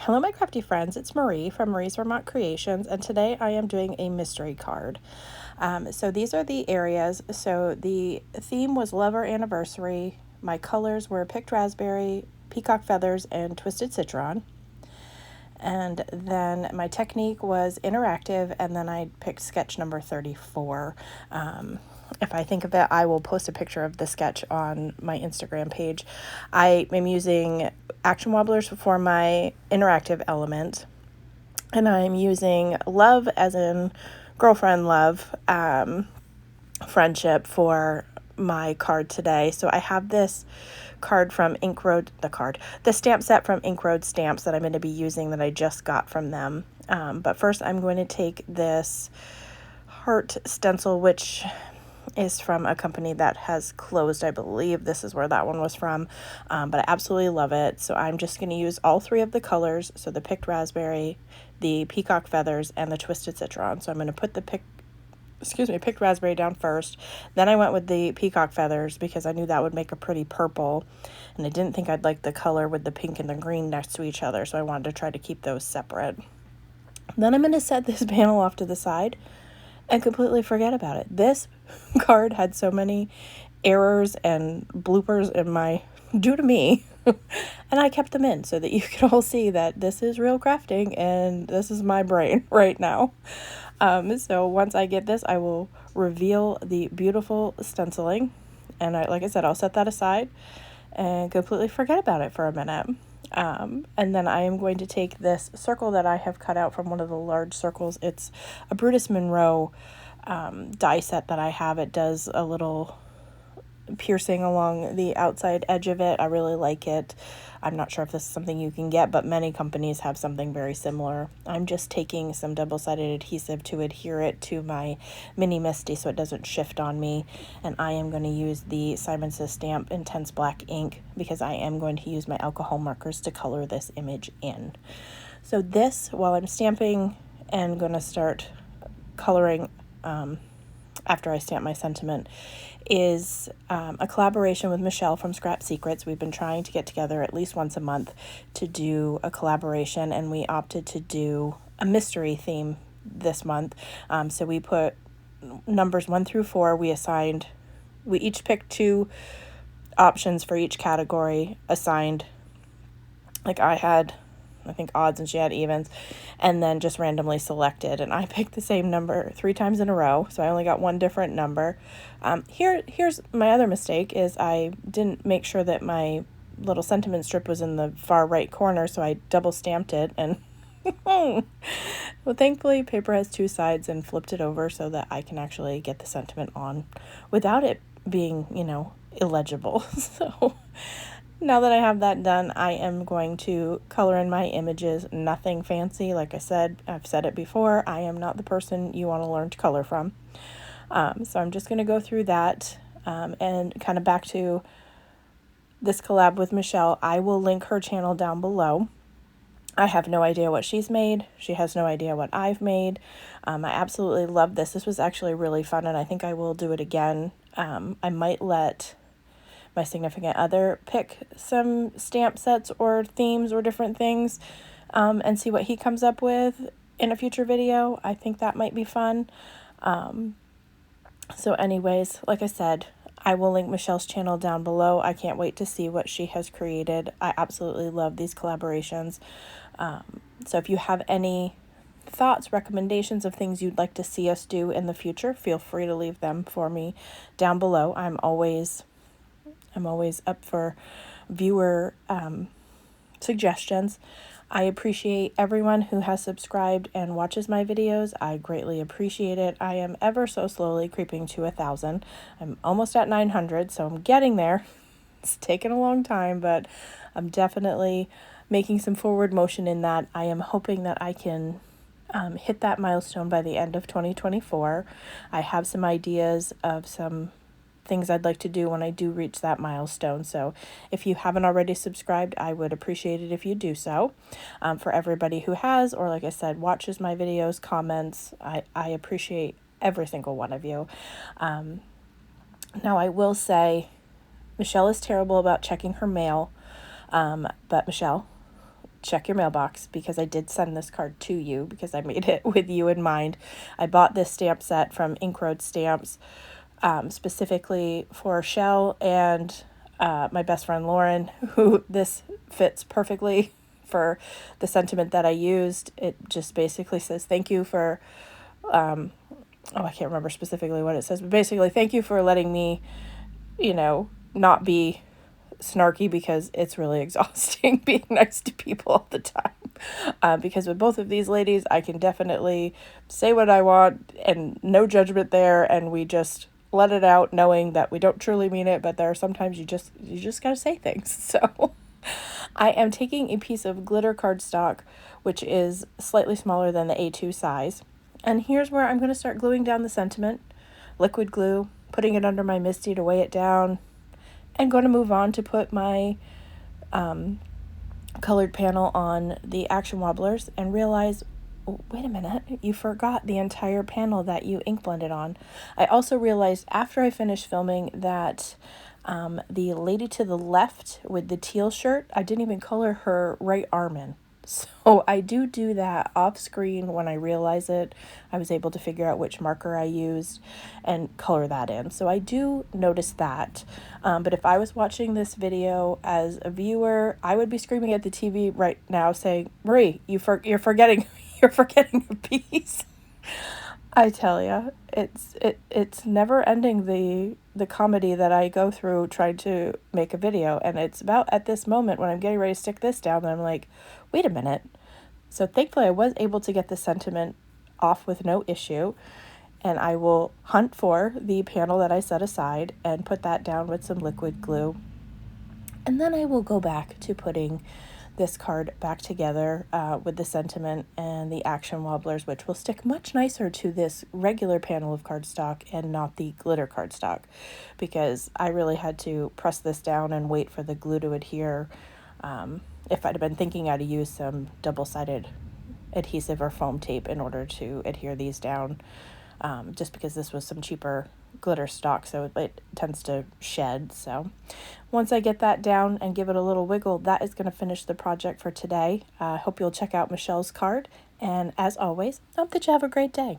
Hello my crafty friends, it's Marie from Mariesvermontcreations, and today I am doing a mystery card. So these are the areas. So the theme was Lover Anniversary. My colors were picked raspberry, peacock feathers, and twisted citron. And then my technique was interactive, and then I picked sketch number 34. If I think of it, I will post a picture of the sketch on my Instagram page. I am using action wobblers for my interactive element, and I'm using love as in girlfriend love, friendship for my card today. So I have this card from Ink Road, the stamp set from Ink Road Stamps that I'm going to be using that I just got from them. But first I'm going to take this heart stencil, which is from a company that has closed. I believe this is where that one was from, but I absolutely love it. So I'm just going to use all three of the colors, so the picked raspberry, the peacock feathers, and the twisted citron. So I'm going to put the picked raspberry down first. Then I went with the peacock feathers because I knew that would make a pretty purple, and I didn't think I'd like the color with the pink and the green next to each other, so I wanted to try to keep those separate. Then I'm going to set this panel off to the side and completely forget about it. This card had so many errors and bloopers due to me, and I kept them in so that you could all see that this is real crafting and this is my brain right now. So once I get this, I will reveal the beautiful stenciling, and like I said, I'll set that aside and completely forget about it for a minute. And then I am going to take this circle that I have cut out from one of the large circles. It's a Brutus Monroe die set that I have. It does a little piercing along the outside edge of it. I really like it. I'm not sure if this is something you can get, but many companies have something very similar. I'm just taking some double-sided adhesive to adhere it to my mini Misty so it doesn't shift on me, and I am going to use the Simon Says Stamp Intense Black ink because I am going to use my alcohol markers to color this image in. So this, while I'm stamping and going to start coloring after I stamp my sentiment, is a collaboration with Michele from Scrap Secrets. We've been trying to get together at least once a month to do a collaboration, and we opted to do a mystery theme this month. So we put numbers 1 through 4. We each picked 2 options for each category assigned. Like I had, I think, odds and she had evens, and then just randomly selected, and I picked the same number 3 times in a row, so I only got one different number. Here's my other mistake, is I didn't make sure that my little sentiment strip was in the far right corner, so I double stamped it, and well, thankfully paper has 2 sides, and flipped it over so that I can actually get the sentiment on without it being, illegible. So now that I have that done, I am going to color in my images. Nothing fancy. Like I said, I've said it before, I am not the person you want to learn to color from. So I'm just going to go through that, and kind of back to this collab with Michele. I will link her channel down below. I have no idea what she's made. She has no idea what I've made. I absolutely love this. This was actually really fun, and I think I will do it again. I might let my significant other pick some stamp sets or themes or different things, and see what he comes up with in a future video. I think that might be fun. So anyways, like I said, I will link Michele's channel down below. I can't wait to see what she has created. I absolutely love these collaborations. So if you have any thoughts, recommendations of things you'd like to see us do in the future, feel free to leave them for me down below. I'm always up for viewer suggestions. I appreciate everyone who has subscribed and watches my videos. I greatly appreciate it. I am ever so slowly creeping to 1,000. I'm almost at 900, so I'm getting there. It's taken a long time, but I'm definitely making some forward motion in that. I am hoping that I can hit that milestone by the end of 2024. I have some ideas of some things I'd like to do when I do reach that milestone. So if you haven't already subscribed, I would appreciate it if you do so. For everybody who has, or like I said, watches my videos, comments, I appreciate every single one of you. Now I will say, Michele is terrible about checking her mail, but Michele, check your mailbox, because I did send this card to you because I made it with you in mind. I bought this stamp set from Ink Road Stamps specifically for Chele and my best friend Lauren, who this fits perfectly for the sentiment that I used. It just basically says thank you for, I can't remember specifically what it says, but basically thank you for letting me, not be snarky, because it's really exhausting being nice to people all the time. Because with both of these ladies, I can definitely say what I want and no judgment there, and we just let it out knowing that we don't truly mean it, but there are sometimes you just gotta say things. So I am taking a piece of glitter cardstock, which is slightly smaller than the A2 size, and here's where I'm going to start gluing down the sentiment. Liquid glue, putting it under my MISTI to weigh it down, and going to move on to put my colored panel on the action wobblers and realize, wait a minute, you forgot the entire panel that you ink blended on. I also realized after I finished filming that the lady to the left with the teal shirt, I didn't even color her right arm in. So I do that off screen. When I realize it, I was able to figure out which marker I used and color that in. So I do notice that. But if I was watching this video as a viewer, I would be screaming at the TV right now saying, Marie, you're forgetting a piece. I tell ya, it's never ending, the comedy that I go through trying to make a video, and it's about at this moment when I'm getting ready to stick this down that I'm like, wait a minute. So thankfully I was able to get the sentiment off with no issue, and I will hunt for the panel that I set aside and put that down with some liquid glue. And then I will go back to putting this card back together with the sentiment and the action wobblers, which will stick much nicer to this regular panel of cardstock and not the glitter cardstock, because I really had to press this down and wait for the glue to adhere. If I'd have been thinking I'd use some double-sided adhesive or foam tape in order to adhere these down, just because this was some cheaper glitter stock, so it tends to shed. So once I get that down and give it a little wiggle, that is going to finish the project for today. I hope you'll check out Michele's card, and as always, I hope that you have a great day.